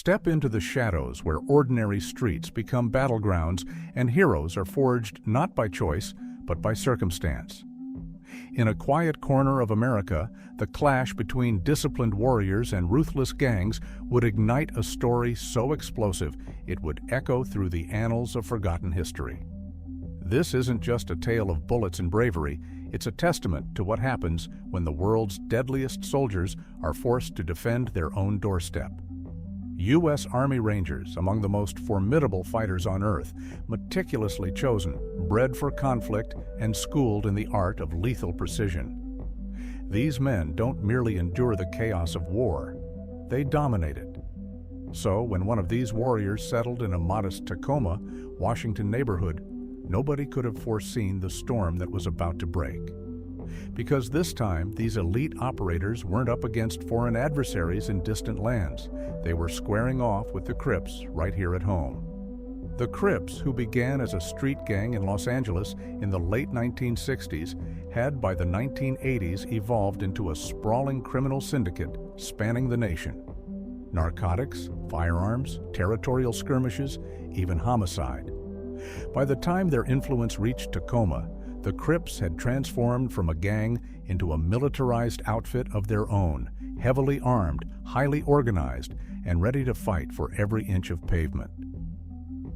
Step into the shadows where ordinary streets become battlegrounds and heroes are forged not by choice, but by circumstance. In a quiet corner of America, the clash between disciplined warriors and ruthless gangs would ignite a story so explosive it would echo through the annals of forgotten history. This isn't just a tale of bullets and bravery, it's a testament to what happens when the world's deadliest soldiers are forced to defend their own doorstep. U.S. Army Rangers, among the most formidable fighters on Earth, meticulously chosen, bred for conflict, and schooled in the art of lethal precision. These men don't merely endure the chaos of war, they dominate it. So, when one of these warriors settled in a modest Tacoma, Washington neighborhood, nobody could have foreseen the storm that was about to break. Because this time, these elite operators weren't up against foreign adversaries in distant lands. They were squaring off with the Crips right here at home. The Crips, who began as a street gang in Los Angeles in the late 1960s, had by the 1980s evolved into a sprawling criminal syndicate spanning the nation. Narcotics, firearms, territorial skirmishes, even homicide. By the time their influence reached Tacoma, the Crips had transformed from a gang into a militarized outfit of their own, heavily armed, highly organized, and ready to fight for every inch of pavement.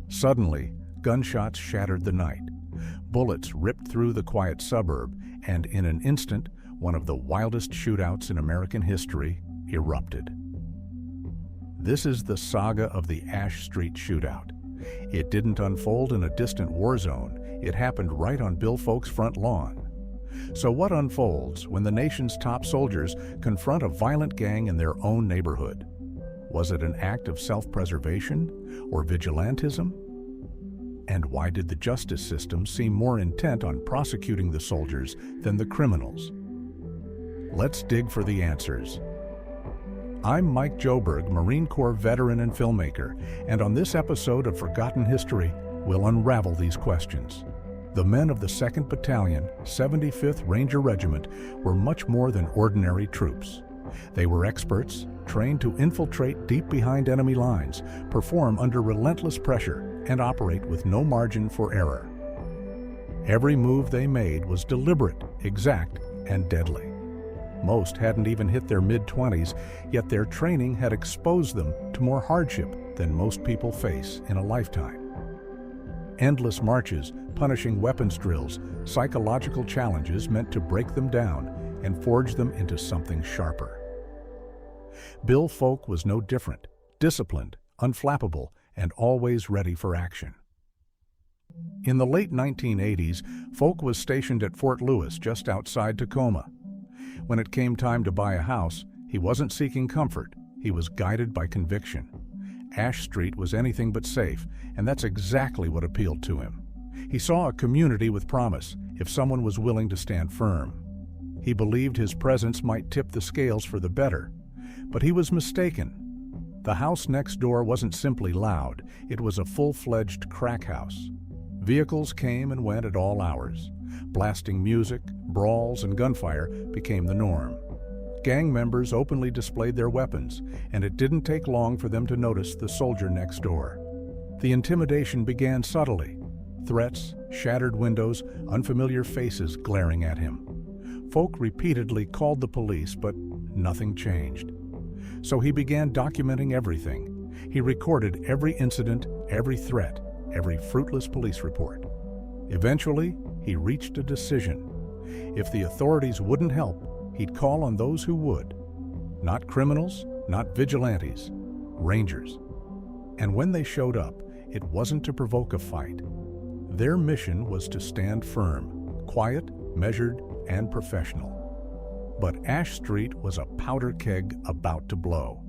Suddenly, gunshots shattered the night. Bullets ripped through the quiet suburb, and in an instant, one of the wildest shootouts in American history erupted. This is the saga of the Ash Street Shootout. It didn't unfold in a distant war zone. It happened right on Bill Folk's front lawn. So what unfolds when the nation's top soldiers confront a violent gang in their own neighborhood? Was it an act of self-preservation or vigilantism? And why did the justice system seem more intent on prosecuting the soldiers than the criminals? Let's dig for the answers. I'm Mike Joberg, Marine Corps veteran and filmmaker, and on this episode of Forgotten History, we'll unravel these questions. The men of the 2nd Battalion, 75th Ranger Regiment, were much more than ordinary troops. They were experts, trained to infiltrate deep behind enemy lines, perform under relentless pressure, and operate with no margin for error. Every move they made was deliberate, exact, and deadly. Most hadn't even hit their mid-20s, yet their training had exposed them to more hardship than most people face in a lifetime. Endless marches, punishing weapons drills, psychological challenges meant to break them down and forge them into something sharper. Bill Folk was no different, disciplined, unflappable, and always ready for action. In the late 1980s, Folk was stationed at Fort Lewis just outside Tacoma. When it came time to buy a house, he wasn't seeking comfort, he was guided by conviction. Ash Street was anything but safe, and that's exactly what appealed to him. He saw a community with promise, if someone was willing to stand firm. He believed his presence might tip the scales for the better, but he was mistaken. The house next door wasn't simply loud, it was a full-fledged crack house. Vehicles came and went at all hours. Blasting music, brawls, and gunfire became the norm. Gang members openly displayed their weapons, and it didn't take long for them to notice the soldier next door. The intimidation began subtly. Threats, shattered windows, unfamiliar faces glaring at him. Folk repeatedly called the police, but nothing changed. So he began documenting everything. He recorded every incident, every threat, every fruitless police report. Eventually, he reached a decision. If the authorities wouldn't help, he'd call on those who would. Not criminals, not vigilantes, Rangers. And when they showed up, it wasn't to provoke a fight. Their mission was to stand firm, quiet, measured, and professional. But Ash Street was a powder keg about to blow.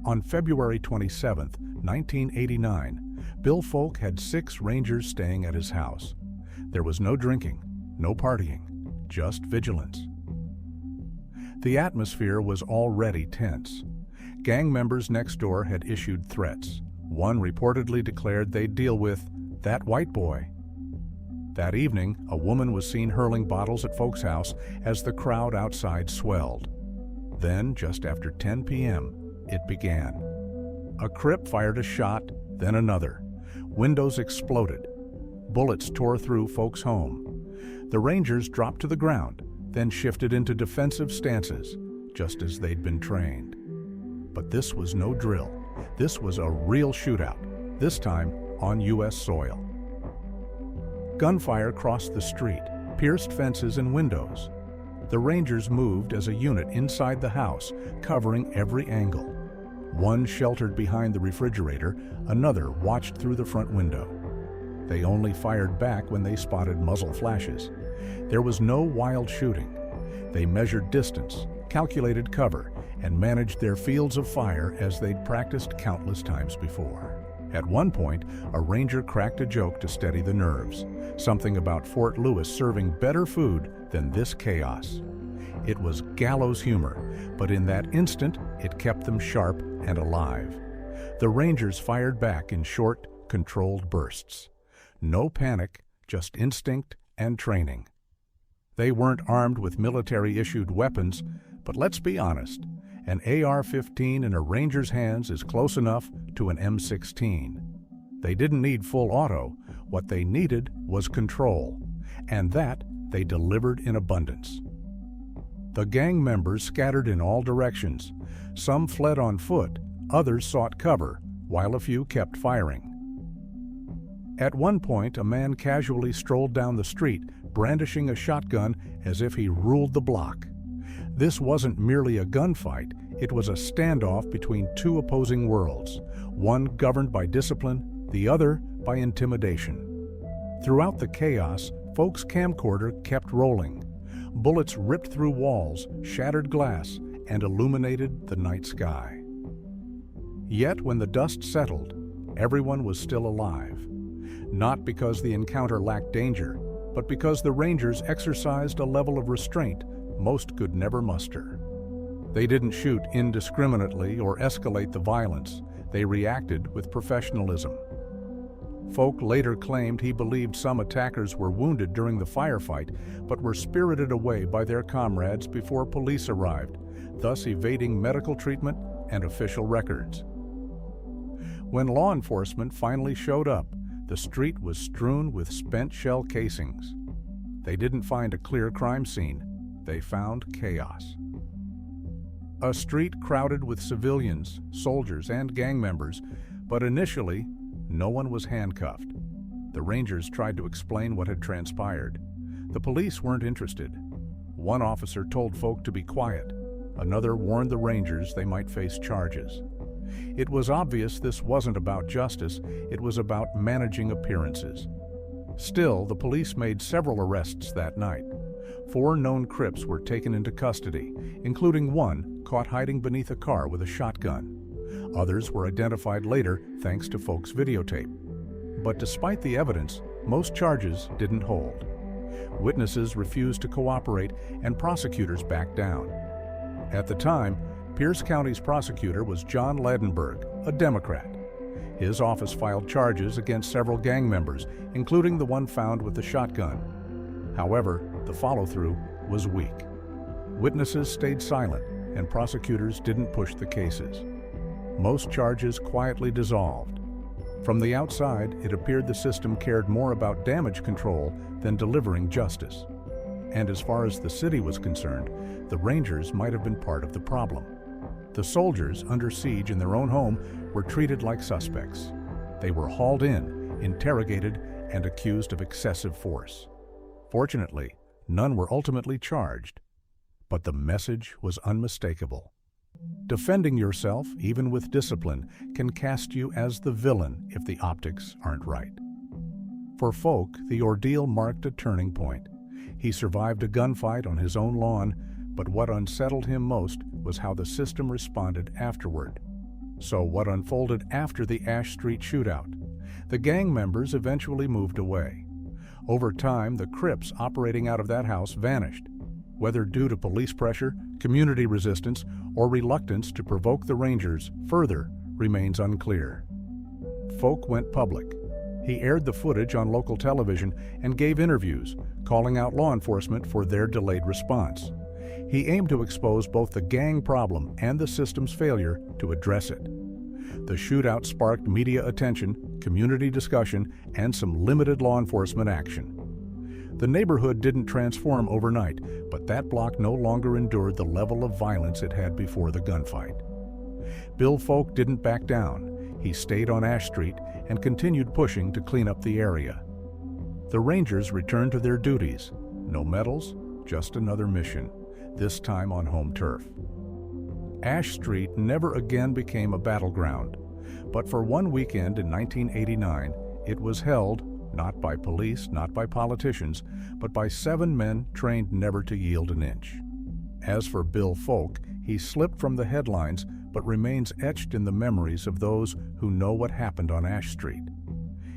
On February 27, 1989, Bill Folk had 6 Rangers staying at his house. There was no drinking, no partying, just vigilance. The atmosphere was already tense. Gang members next door had issued threats. One reportedly declared they'd deal with that white boy. That evening, a woman was seen hurling bottles at Folk's house as the crowd outside swelled. Then, just after 10 p.m., it began. A Crip fired a shot, then another. Windows exploded. Bullets tore through folks' home. The Rangers dropped to the ground, then shifted into defensive stances, just as they'd been trained. But this was no drill. This was a real shootout, this time on U.S. soil. Gunfire crossed the street, pierced fences and windows. The Rangers moved as a unit inside the house, covering every angle. One sheltered behind the refrigerator, another watched through the front window. They only fired back when they spotted muzzle flashes. There was no wild shooting. They measured distance, calculated cover, and managed their fields of fire as they'd practiced countless times before. At one point, a Ranger cracked a joke to steady the nerves, something about Fort Lewis serving better food than this chaos. It was gallows humor, but in that instant, it kept them sharp and alive. The Rangers fired back in short, controlled bursts. No panic, just instinct and training. They weren't armed with military-issued weapons, but let's be honest, an AR-15 in a Ranger's hands is close enough to an M16. They didn't need full auto. What they needed was control, and that they delivered in abundance. The gang members scattered in all directions. Some fled on foot, others sought cover, while a few kept firing. At one point, a man casually strolled down the street, brandishing a shotgun as if he ruled the block. This wasn't merely a gunfight, it was a standoff between two opposing worlds, one governed by discipline, the other by intimidation. Throughout the chaos, folks' camcorder kept rolling. Bullets ripped through walls, shattered glass, and illuminated the night sky. Yet when the dust settled, everyone was still alive. Not because the encounter lacked danger, but because the Rangers exercised a level of restraint most could never muster. They didn't shoot indiscriminately or escalate the violence. They reacted with professionalism. Folk later claimed he believed some attackers were wounded during the firefight, but were spirited away by their comrades before police arrived, thus evading medical treatment and official records. When law enforcement finally showed up, the street was strewn with spent shell casings. They didn't find a clear crime scene. They found chaos. A street crowded with civilians, soldiers, and gang members, but initially, no one was handcuffed. The Rangers tried to explain what had transpired. The police weren't interested. One officer told folk to be quiet. Another warned the Rangers they might face charges. It was obvious this wasn't about justice, it was about managing appearances. Still, the police made several arrests that night. 4 known Crips were taken into custody, including one caught hiding beneath a car with a shotgun. Others were identified later thanks to folks' videotape. But despite the evidence, most charges didn't hold. Witnesses refused to cooperate and prosecutors backed down. At the time, Pierce County's prosecutor was John Ladenburg, a Democrat. His office filed charges against several gang members, including the one found with the shotgun. However, the follow-through was weak. Witnesses stayed silent, and prosecutors didn't push the cases. Most charges quietly dissolved. From the outside, it appeared the system cared more about damage control than delivering justice. And as far as the city was concerned, the Rangers might have been part of the problem. The soldiers, under siege in their own home, were treated like suspects. They were hauled in, interrogated, and accused of excessive force. Fortunately, none were ultimately charged, but the message was unmistakable. Defending yourself, even with discipline, can cast you as the villain if the optics aren't right. For Folk, the ordeal marked a turning point. He survived a gunfight on his own lawn, but what unsettled him most was how the system responded afterward. So what unfolded after the Ash Street shootout? The gang members eventually moved away. Over time, the Crips operating out of that house vanished. Whether due to police pressure, community resistance, or reluctance to provoke the Rangers further remains unclear. Folk went public. He aired the footage on local television and gave interviews, calling out law enforcement for their delayed response. He aimed to expose both the gang problem and the system's failure to address it. The shootout sparked media attention, community discussion, and some limited law enforcement action. The neighborhood didn't transform overnight, but that block no longer endured the level of violence it had before the gunfight. Bill Folk didn't back down. He stayed on Ash Street and continued pushing to clean up the area. The Rangers returned to their duties. No medals, just another mission, this time on home turf. Ash Street never again became a battleground, but for one weekend in 1989, it was held, not by police, not by politicians, but by 7 men trained never to yield an inch. As for Bill Folk, he slipped from the headlines but remains etched in the memories of those who know what happened on Ash Street.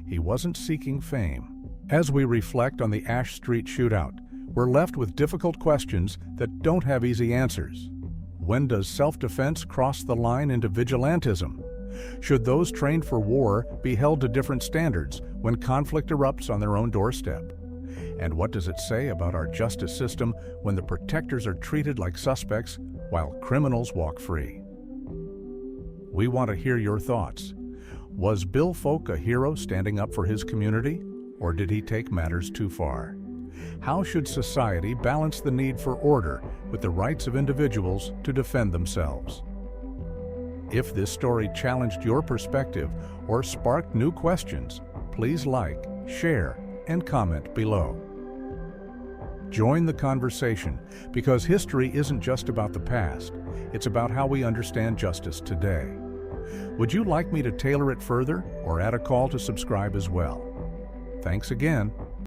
He wasn't seeking fame. As we reflect on the Ash Street shootout, we're left with difficult questions that don't have easy answers. When does self-defense cross the line into vigilantism? Should those trained for war be held to different standards when conflict erupts on their own doorstep? And what does it say about our justice system when the protectors are treated like suspects while criminals walk free? We want to hear your thoughts. Was Bill Folk a hero standing up for his community, or did he take matters too far? How should society balance the need for order with the rights of individuals to defend themselves? If this story challenged your perspective or sparked new questions, please like, share, and comment below. Join the conversation, because history isn't just about the past, it's about how we understand justice today. Would you like me to tailor it further or add a call to subscribe as well? Thanks again.